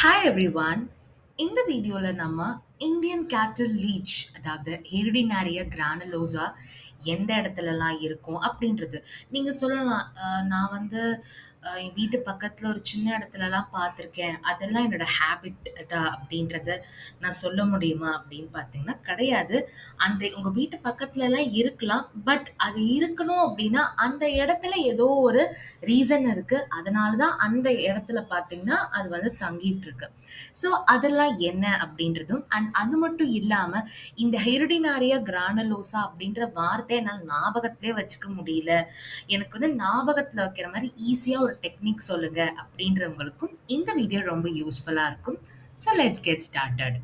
Hi everyone. இந்த வீடியோல நம்ம இந்தியன் கேட்டல் லீச் அதாவது ஹெரிடினாரியா கிரானுலோசா எந்த இடத்துலலாம் இருக்கும் அப்படின்றது. நீங்க சொல்லலாம், நான் வந்து என் வீட்டு பக்கத்துல ஒரு சின்ன இடத்துலலாம் பார்த்துருக்கேன். அதெல்லாம் என்னோட ஹேபிட்டா அப்படின்றத நான் சொல்ல முடியுமா அப்படின்னு பார்த்தீங்கன்னா, கிடையாது. அந்த உங்க வீட்டு பக்கத்துலலாம் இருக்கலாம். பட் அது இருக்கணும் அப்படின்னா, அந்த இடத்துல ஏதோ ஒரு ரீசன் இருக்கு. அதனால தான் அந்த இடத்துல பார்த்தீங்கன்னா, அது வந்து தங்கிட்டு இருக்கு. ஸோ அதெல்லாம் என்ன அப்படின்றதும் அது மட்டும் இல்லாம, இந்த ஹெரிடினாரியா கிரானுலோசா அப்படின்ற வார்த்தைய என்னால ஞாபகத்திலே வச்சுக்க முடியல. எனக்கு வந்து ஞாபகத்துல வைக்கிற மாரி ஈஸியா ஒரு டெக்னிக் சொல்லுங்க அப்படின்றவங்களுக்கும் இந்த வீடியோ ரொம்ப யூஸ்ஃபுல்லா இருக்கும். So let's get started.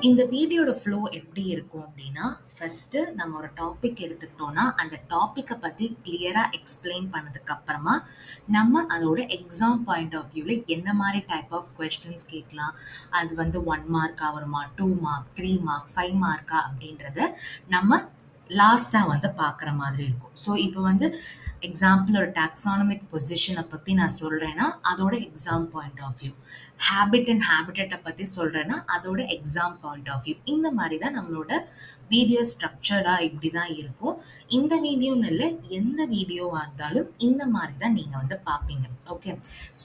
இந்த வீடியோட ஃப்ளோ எப்படி இருக்கும் அப்படின்னா, ஃபர்ஸ்ட்டு நம்ம ஒரு டாபிக் எடுத்துக்கிட்டோம்னா, அந்த டாபிக்க பத்தி கிளியரா எக்ஸ்ப்ளைன் பண்ணதுக்கு அப்புறமா, நம்ம அதோட எக்ஸாம் பாயிண்ட் ஆஃப் வியூல என்ன மாரி டைப் ஆஃப் கொஸ்டின்ஸ் கேட்கலாம். அது வந்து 1 மார்க்கா வருமா? 2 மார்க், 3 மார்க், 5 மார்க்கா அப்படின்றத நம்ம லாஸ்ட்டா வந்து பார்க்குற மாதிரி இருக்கும். ஸோ இப்போ வந்து எக்ஸாம்பிள் ஒரு டாக்ஸானமிக் பொசிஷன பத்தி நான் சொல்றேன்னா, அதோட exam point of view. Habit and ஹேபிட்டட்ட பத்தி சொல்றேன்னா, அதோட எக்ஸாம் பாயிண்ட் ஆஃப் வியூ. இந்த மாரி தான் நம்மளோட வீடியோ ஸ்ட்ரக்சர்டா இப்படி தான் இருக்கும். இந்த வீடியோன்னு இல்ல, எந்த வீடியோவா இருந்தாலும் இந்த மாரி தான் நீங்க வந்து பார்ப்பீங்க. ஓகே.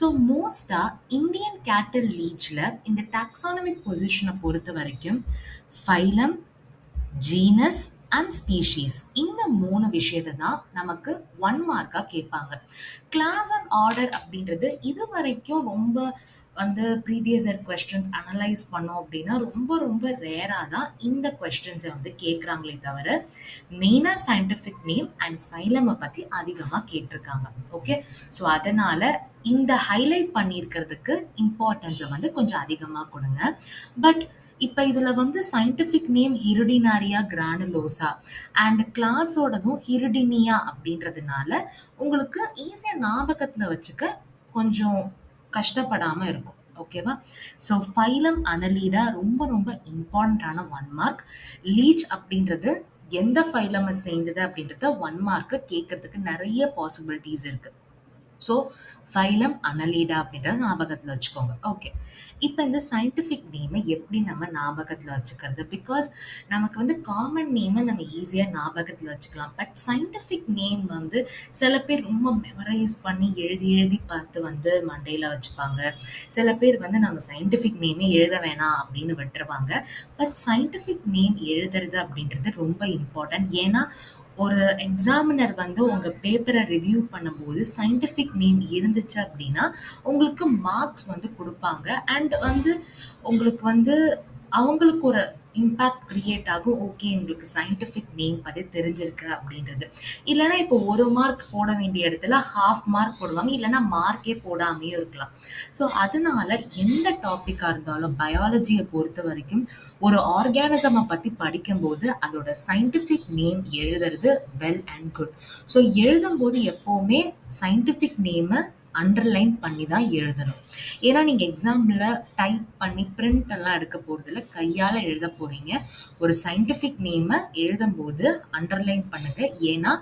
ஸோ மோஸ்ட்டா இந்தியன் கேட்டில் லீச்ல இந்த டாக்ஸானமிக் பொசிஷன பொறுத்தவரைக்கும் ஃபைலம், ஜீனஸ் அண்ட் ஸ்பீஷீஸ் இந்த 3 விஷயத்த தான் நமக்கு 1 மார்க்கா கேட்பாங்க. கிளாஸ் அண்ட் ஆர்டர் அப்படின்றது இதுவரைக்கும் ரொம்ப வந்து ப்ரீவியஸ் இயர் கொஸ்டின்ஸ் அனலைஸ் பண்ணோம் அப்படின்னா ரொம்ப ரொம்ப ரேரா தான் இந்த கொஸ்டின்ஸை வந்து கேட்குறாங்களே தவிர மெயினாக சயின்டிஃபிக் நேம் அண்ட் ஃபைலமை பற்றி அதிகமாக கேட்டிருக்காங்க. ஓகே. ஸோ அதனால இந்த ஹைலைட் பண்ணியிருக்கிறதுக்கு இம்பார்ட்டன்ஸை வந்து கொஞ்சம் அதிகமாக கொடுங்க. பட் இப்ப இதுல வந்து சயின்டிஃபிக் நேம் ஹிருடினாரியா கிரானுலோசா அண்ட் கிளாஸோடதும் ஹிருடினியா அப்படின்றதுனால உங்களுக்கு ஈஸியா ஞாபகத்துல வச்சுக்க கொஞ்சம் கஷ்டப்படாம இருக்கும். ஓகேவா? ஸோ ஃபைலம் அனலீடா ரொம்ப ரொம்ப இம்பார்ட்டன்டான 1 மார்க். லீச் அப்படின்றது எந்த ஃபைலமை சேர்ந்தது அப்படின்றத 1 மார்க்கு கேட்கறதுக்கு நிறைய பாசிபிலிட்டிஸ் இருக்கு. ஸோ ஃபைலம் அனலீடா அப்படின்றத ஞாபகத்தில் வச்சுக்கோங்க. ஓகே. இப்போ இந்த சயின்டிஃபிக் நேமை எப்படி நம்ம ஞாபகத்தில் வச்சுக்கிறது? பிகாஸ் நமக்கு வந்து காமன் நேமை நம்ம ஈஸியாக ஞாபகத்தில் வச்சுக்கலாம். பட் சயின்டிஃபிக் நேம் வந்து சில பேர் ரொம்ப மெமரைஸ் பண்ணி எழுதி எழுதி பார்த்து வந்து மண்டையில் வச்சுப்பாங்க. சில பேர் வந்து நம்ம சயின்டிஃபிக் நேமே எழுத வேணாம் அப்படின்னு விட்டுருவாங்க. பட் சயின்டிஃபிக் நேம் எழுதுறது அப்படின்றது ரொம்ப இம்பார்ட்டன்ட். ஏன்னா ஒரு எக்ஸாமினர் வந்து உங்க பேப்பரை ரிவ்யூ பண்ணும்போது சயின்டிஃபிக் நேம் இருந்துச்சு அப்படின்னா உங்களுக்கு மார்க்ஸ் வந்து கொடுப்பாங்க. அண்ட் வந்து உங்களுக்கு வந்து அவங்களுக்கு ஒரு இம்பாக்ட் கிரியேட் ஆகும். ஓகே, எங்களுக்கு சயின்டிஃபிக் நேம் பத்தி தெரிஞ்சிருக்கு அப்படின்றது. இல்லைன்னா இப்போ 1 மார்க் போட வேண்டிய இடத்துல ஹாஃப் மார்க் போடுவாங்க, இல்லைன்னா மார்க்கே போடாமையும் இருக்கலாம். ஸோ அதனால எந்த டாப்பிக்கா இருந்தாலும் பயாலஜியை பொறுத்த வரைக்கும் ஒரு ஆர்கானிசமை பத்தி படிக்கும்போது அதோட சயின்டிஃபிக் நேம் எழுதுறது வெல் அண்ட் குட். ஸோ எழுதும்போது எப்பவுமே சயின்டிஃபிக் நேமை அண்டர்லைன் பண்ணி தான் எழுதணும். ஏன்னா நீங்க எக்ஸாம்ல டைப் பண்ணி பிரிண்ட் எல்லாம் எடுக்க போறதில்ல, கையால எழுத போறீங்க. ஒரு சயின்டிஃபிக் நேமை எழுதும்போது அண்டர்லைன் பண்ணுங்க. ஏன்னா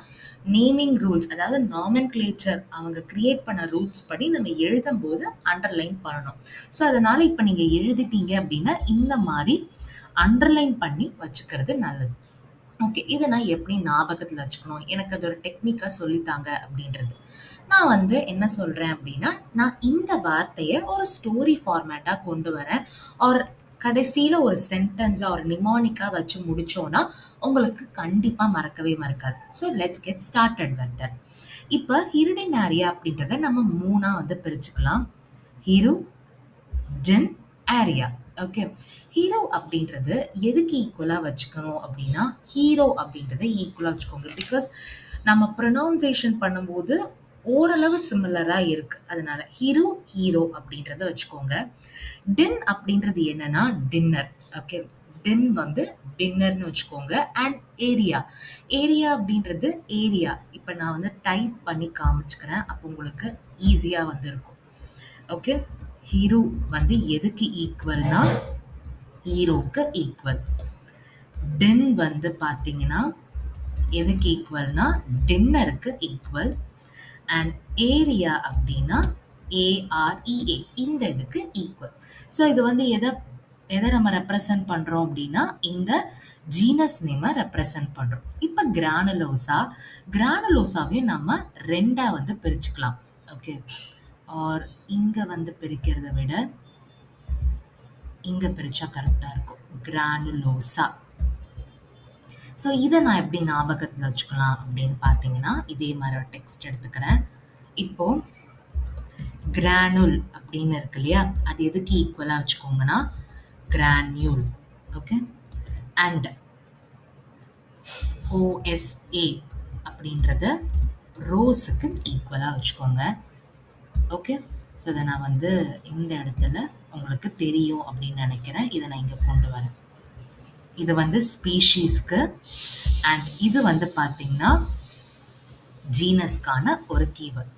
நேமிங் ரூல்ஸ், அதாவது நாமென்கிளேச்சர் அவங்க கிரியேட் பண்ண ரூல்ஸ் படி நம்ம எழுதும்போது அண்டர்லைன் பண்ணணும். ஸோ அதனால இப்ப நீங்க எழுதிட்டீங்க அப்படின்னா இந்த மாதிரி அண்டர்லைன் பண்ணி வச்சுக்கிறது நல்லது. ஓகே. இதை நான் எப்படி ஞாபகத்தில் வச்சுக்கணும், எனக்கு அது ஒரு டெக்னிக்காக சொல்லித்தாங்க அப்படின்றது. நான் வந்து என்ன சொல்றேன் அப்படின்னா, நான் இந்த வார்த்தையை ஒரு ஸ்டோரி ஃபார்மேட்டாக கொண்டு வரேன். ஆர் கடைசியில ஒரு சென்டென்ஸா ஒரு நிமானிக்கா வச்சு முடிச்சோம்னா உங்களுக்கு கண்டிப்பா மறக்கவே மறக்காது. So let's get started with that. இப்போ ஹிருடினாரியா அப்படின்றத நம்ம 3ஆ வந்து பிரிச்சுக்கலாம். ஹிரு, டின், ஆரியா. ஓகே. ஹீரோ அப்படின்றது எதுக்கு ஈக்குவலா வச்சுக்கணும் அப்படின்னா, ஹீரோ அப்படின்றத ஈக்குவலா வச்சுக்கோங்க. பிகாஸ் நம்ம ப்ரொனவுன்சியேஷன் பண்ணும்போது ஓரளவு சிமிலரா இருக்கு. அதனால ஹீரோ, ஹீரோ அப்படின்றத வச்சுக்கோங்க. டின் அப்படின்றது என்னன்னா டின்னர். ஓகே. டின் வந்து டின்னர்னு வச்சுக்கோங்க. அண்ட் ஏரியா, ஏரியா அப்படின்றது ஏரியா. இப்போ நான் வந்து டைப் பண்ணி காமிச்சுக்கிறேன், அப்போ உங்களுக்கு ஈஸியா வந்து இருக்கும். ஓகே. ஹீரோ வந்து எதுக்கு ஈக்குவல்னா ஹீரோக்கு ஈக்குவல். டென் வந்து பார்த்தீங்கன்னா எதுக்கு ஈக்குவல்னா டின்னருக்கு ஈக்குவல். அண்ட் ஏரியா அப்படின்னா AREA இந்த இதுக்கு ஈக்குவல். ஸோ இது வந்து எதை எதை நம்ம ரெப்ரசன்ட் பண்றோம் அப்படின்னா இந்த ஜீனஸ் நேமை ரெப்ரசன்ட் பண்றோம். இப்போ கிரானுலோசாவையும் நம்ம ரெண்டா வந்து பிரிச்சுக்கலாம். ஓகே, ஆர் இங்க வந்து பிரிக்கிறத விட இங்க பிரிச்சா கரெக்டா இருக்கும். கிரானுலோசா. ஸோ இதை நான் எப்படி ஞாபகத்தில் வச்சுக்கலாம் அப்படின்னு பார்த்தீங்கன்னா இதே மாதிரி ஒரு டெக்ஸ்ட் எடுத்துக்கிறேன். இப்போ கிரானுல் அப்படின்னு இருக்கு இல்லையா, அது எதுக்கு ஈக்குவலாக வச்சுக்கோங்கன்னா கிரானியூல். ஓகே, அண்ட் OSA அப்படின்றத ரோஸுக்கு ஈக்குவலாக வச்சுக்கோங்க. ஓகே, ஸோ இதை நான் வந்து இந்த இடத்துல உங்களுக்கு தெரியும் அப்படின்னு நினைக்கிறேன். இதை நான் இங்கே கொண்டு வரேன். இது வந்து ஸ்பீஷீஸ்க்கு அண்ட் இது வந்து பார்த்தீங்கன்னா ஜீனஸ்க்கான ஒரு கீவேர்ட்.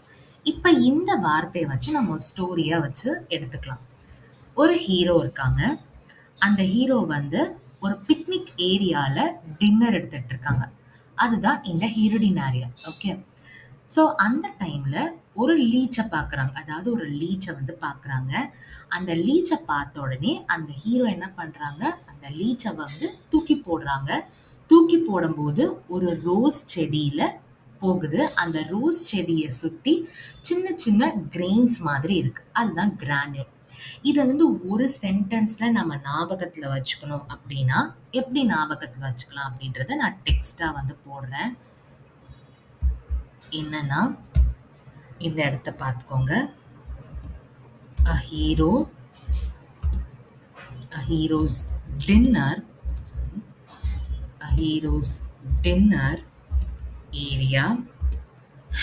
இப்போ இந்த வார்த்தையை வச்சு நம்ம ஸ்டோரியாக வச்சு எடுத்துக்கலாம். ஒரு ஹீரோ இருக்காங்க. அந்த ஹீரோ வந்து ஒரு பிக்னிக் ஏரியாவில் டின்னர் எடுத்துட்டு இருக்காங்க. அதுதான் இந்த ஹீரோடினாரியா. ஓகே, ஸோ அந்த டைமில் ஒரு லீச்சை பார்க்குறாங்க. அதாவது ஒரு லீச்சை வந்து பார்க்குறாங்க. அந்த லீச்சை பார்த்த உடனே அந்த ஹீரோ என்ன பண்ணுறாங்க, அந்த லீச்சை வந்து தூக்கி போடுறாங்க. தூக்கி போடும்போது ஒரு ரோஸ் செடியில் போகுது. அந்த ரோஸ் செடியை சுற்றி சின்ன சின்ன கிரெயின்ஸ் மாதிரி இருக்கு. அதுதான் கிரானியூல். இதை வந்து ஒரு சென்டென்ஸ்ல நம்ம ஞாபகத்தில் வச்சுக்கணும் அப்படின்னா எப்படி ஞாபகத்தில் வச்சுக்கலாம் அப்படின்றத நான் டெக்ஸ்டாக வந்து போடுறேன். என்னன்னா இந்த இடத்த பார்த்துக்கோங்க. A hero, a hero's dinner, a hero's dinner area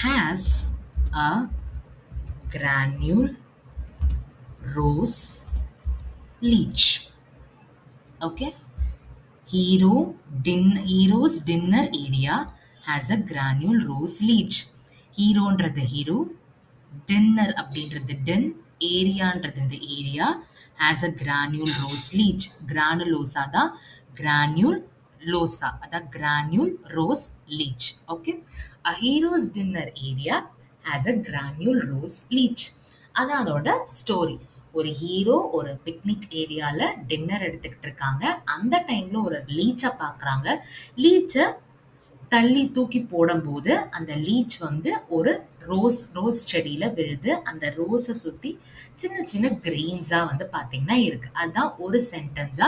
has a granule rose leech. Okay, hero's dinner area has a granule rose leech. ஹீரோன்றது ஹீரோ, டின்னர் அப்படின்றது டென், ஏரியான்றது இந்த area, has a granule rose leech. Granulosa தான் granule losa, அதான் granule rose leech. Okay, a heroes dinner area has a granule rose leech. அதான் அதோட story. ஒரு hero ஒரு பிக்னிக் ஏரியாவில் டின்னர் எடுத்துக்கிட்டு இருக்காங்க. அந்த டைமில் ஒரு லீச்சை பார்க்குறாங்க. லீச்சை தள்ளி தூக்கி போடும்போது அந்த லீச் வந்து ஒரு ரோஸ் செடியில விழுது. அந்த ரோஸை சுற்றி சின்ன சின்ன கிரெயின்ஸாக வந்து பார்த்தீங்கன்னா இருக்கு. அதுதான் ஒரு சென்டென்ஸா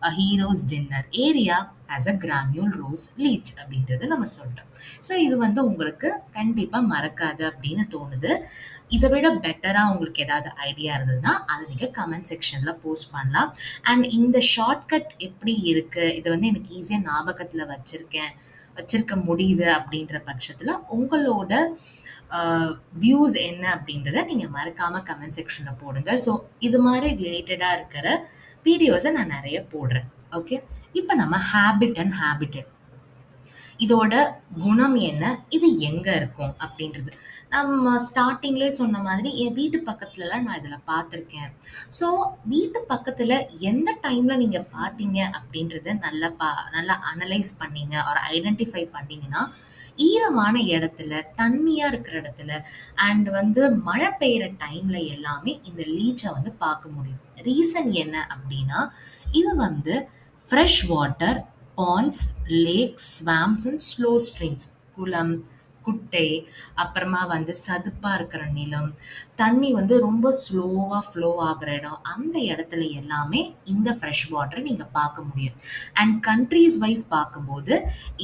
a heroes dinner area as a granule rose leech அப்படின்றது நம்ம சொல்றோம். ஸோ இது வந்து உங்களுக்கு கண்டிப்பாக மறக்காது அப்படின்னு தோணுது. இதை விட பெட்டராக உங்களுக்கு ஏதாவது ஐடியா இருந்ததுன்னா அதை நீங்கள் கமெண்ட் செக்ஷனில் போஸ்ட் பண்ணலாம். அண்ட் இந்த ஷார்ட்கட் எப்படி இருக்குது, இதை வந்து எனக்கு ஈஸியாக ஞாபகத்தில் வச்சிருக்க முடியுது அப்படின்ற பட்சத்தில் உங்களோட வியூஸ் என்ன அப்படின்றத நீங்கள் மறக்காமல் கமெண்ட் செக்ஷனில் போடுங்க. ஸோ இது மாதிரி ரிலேட்டடாக இருக்கிற வீடியோஸை நான் நிறைய போடுறேன். ஓகே, இப்போ நம்ம ஹேபிட் அண்ட் ஹேபிட்டட், இதோட குணம் என்ன, இது எங்கே இருக்கும் அப்படின்றது நம்ம ஸ்டார்டிங்லேயே சொன்ன மாதிரி என் வீட்டு பக்கத்துலலாம் நான் இதில் பார்த்துருக்கேன். ஸோ வீட்டு பக்கத்தில் எந்த டைமில் நீங்கள் பார்த்தீங்க அப்படின்றத நல்லா அனலைஸ் பண்ணீங்க ஒரு ஐடென்டிஃபை பண்ணீங்கன்னா ஈரமான இடத்துல, தண்ணியாக இருக்கிற இடத்துல அண்ட் வந்து மழை பெய்கிற டைமில் எல்லாமே இந்த லீச்சை வந்து பார்க்க முடியும். ரீசன் என்ன அப்படின்னா இது வந்து fresh water ponds, lakes, swamps and slow streams, குளம், குட்டை, அப்புறமா வந்து சதுப்பாக இருக்கிற நிலம், தண்ணி வந்து ரொம்ப ஸ்லோவாக ஃப்ளோ ஆகிற இடம், அந்த இடத்துல எல்லாமே இந்த ஃப்ரெஷ் வாட்டரை நீங்கள் பார்க்க முடியும். அண்ட் கண்ட்ரீஸ் வைஸ் பார்க்கும்போது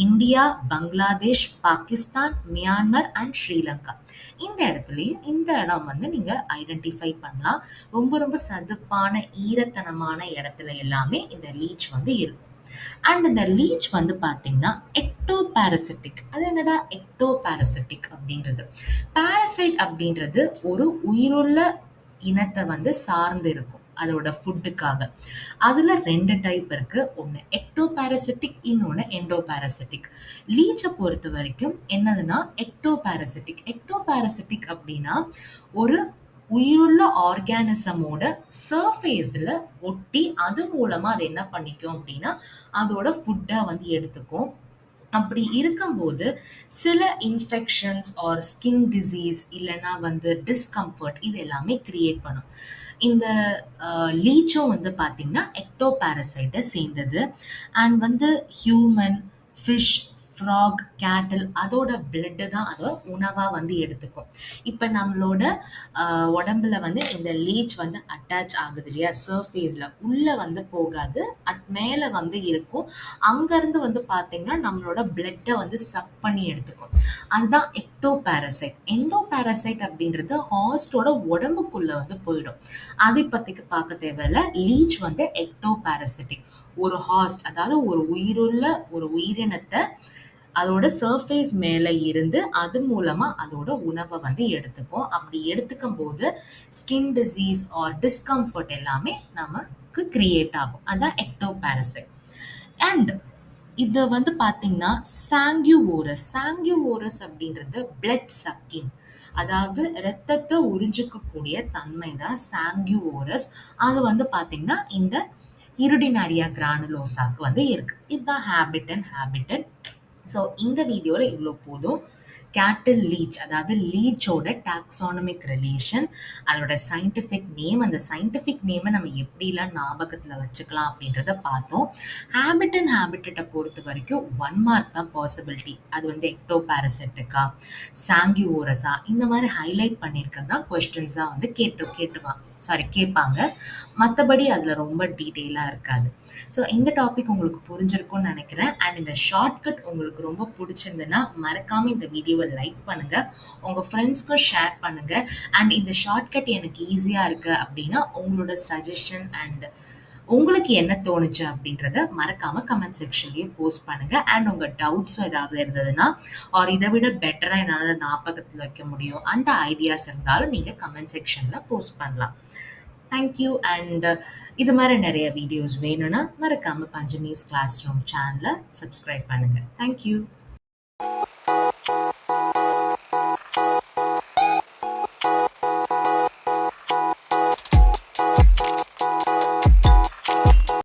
India, Bangladesh, Pakistan, Myanmar and Sri Lanka, இந்த இடத்துலையும் இந்த இடம் வந்து நீங்கள் ஐடென்டிஃபை பண்ணலாம். ரொம்ப ரொம்ப சதுப்பான ஈரத்தனமான இடத்துல எல்லாமே இந்த லீச் வந்து இருக்கும். அண்ட் இந்த லீச் வந்து பார்த்தீங்கன்னா எக்டோபாரசிட்டிக். அது என்னடா எக்டோபாரசிட்டிக் அப்படின்றது? பாரசைட் அப்படின்றது ஒரு உயிருள்ள இனத்தை வந்து சார்ந்து இருக்கும் அதோட ஃபுட்டுக்காக. அதுல 2 டைப் இருக்கு. ஒன்று எக்டோபாரசிட்டிக், இன்னொன்று எண்டோபாரசிட்டிக். லீச்சை பொறுத்த வரைக்கும் என்னதுன்னா எக்டோபாரசிட்டிக். எக்டோபாரசிட்டிக் அப்படின்னா ஒரு உயிருள்ள ஆர்கானிசமோட சர்ஃபேஸில் ஒட்டி அது மூலமாக அது என்ன பண்ணிக்கும் அப்படின்னா அதோட ஃபுட்டை வந்து எடுத்துக்கும். அப்படி இருக்கும்போது சில இன்ஃபெக்ஷன்ஸ் ஆர் ஸ்கின் டிசீஸ் இல்லைன்னா வந்து டிஸ்கம்ஃபர்ட் இது எல்லாமே கிரியேட் பண்ணும். இந்த லீச்சும் வந்து பார்த்தீங்கன்னா எக்டோ பாரசைட்டை சேர்ந்தது. அண்ட் வந்து ஹியூமன், ஃபிஷ், ஃப்ராக், கேட்டில் அதோட பிளட்டு தான் அதை உணவாக வந்து எடுத்துக்கும். இப்போ நம்மளோட உடம்புல வந்து இந்த லீச் வந்து அட்டாச் ஆகுது இல்லையா, சர்ஃபேஸில் உள்ளே வந்து போகாது, மேலே வந்து இருக்கும். அங்கேருந்து வந்து பார்த்தீங்கன்னா நம்மளோட பிளட்டை வந்து சக் பண்ணி எடுத்துக்கும். அதுதான் எக்டோ பாரசைட். எண்டோ பாரசைட் அப்படின்றது ஹாஸ்டோட உடம்புக்குள்ளே வந்து போயிடும். அதை பற்றிக்கு பார்க்க தேவையில்ல. லீச் வந்து எக்டோ பாரசிட்டிக். ஒரு ஹாஸ்ட், அதாவது ஒரு உயிருள்ள ஒரு உயிரினத்தை அதோட சர்ஃபேஸ் மேல இருந்து அது மூலமா அதோட உணவை வந்து எடுத்துக்கும். அப்படி எடுத்துக்கும் போது ஸ்கின் டிசீஸ் ஆர் டிஸ்கம்ஃபர்ட் எல்லாமே நமக்கு கிரியேட் ஆகும். அதான் எக்டோ பாரசைட். அண்ட் இது வந்து பாத்தீங்கன்னா சாங்கியூவோரஸ் அப்படின்றது பிளட் சக்கிங், அதாவது ரத்தத்தை உறிஞ்சிக்கக்கூடிய தன்மை தான் சாங்கியூவோரஸ். அது வந்து பாத்தீங்கன்னா இந்த இருடினரியா கிரானுலோசாக்கு வந்து இருக்கு. இதுதான் ஹேபிட்டட். ஸோ இந்த வீடியோவில் இவ்வளோ போதும். கேட்டில் லீச், அதாவது லீச்சோட டாக்ஸானமிக் ரிலேஷன், அதோட சயின்டிஃபிக் நேம், அந்த சயின்டிஃபிக் நேமை நம்ம எப்படிலாம் ஞாபகத்தில் வச்சுக்கலாம் அப்படின்றத பார்த்தோம். ஹேபிட்டட்டை பொறுத்த வரைக்கும் 1 மார்க் தான் பாசிபிலிட்டி. அது வந்து எக்டோ பாரசெட்டிக்கா, சாங்கியூரஸா, இந்த மாதிரி ஹைலைட் பண்ணியிருக்கிறது தான் கொஸ்டின்ஸ் தான் வந்து கேட்பாங்க. மற்றபடி அதில் ரொம்ப டீட்டெயிலாக இருக்காது. ஸோ இந்த டாபிக் உங்களுக்கு புரிஞ்சிருக்கும்னு நினைக்கிறேன். அண்ட் இந்த ஷார்ட்கட் உங்களுக்கு ரொம்ப பிடிச்சிருந்ததுன்னா மறக்காமல் இந்த வீடியோவை லைக் பண்ணுங்கள், உங்கள் ஃப்ரெண்ட்ஸ்க்கும் ஷேர் பண்ணுங்கள். அண்ட் இந்த ஷார்ட்கட் எனக்கு ஈஸியாக இருக்குது அப்படின்னா உங்களோட சஜஷன் அண்ட் உங்களுக்கு என்ன தோணுச்சு அப்படின்றத மறக்காமல் கமெண்ட் செக்ஷன்லேயே போஸ்ட் பண்ணுங்கள். அண்ட் உங்கள் டவுட்ஸும் ஏதாவது இருந்ததுன்னா ஆர் இதை விட பெட்டராக என்னால் ஞாபகத்தில் வைக்க முடியும் அந்த ஐடியாஸ் இருந்தாலும் நீங்கள் கமெண்ட் செக்ஷனில் போஸ்ட் பண்ணலாம். தேங்க்யூ. அண்ட் இது மாதிரி நிறைய வீடியோஸ் வேணும்னா மறக்காமல் பஞ்சமீஸ் கிளாஸ் ரூம் சேனலை சப்ஸ்கிரைப் பண்ணுங்கள். தேங்க்யூ.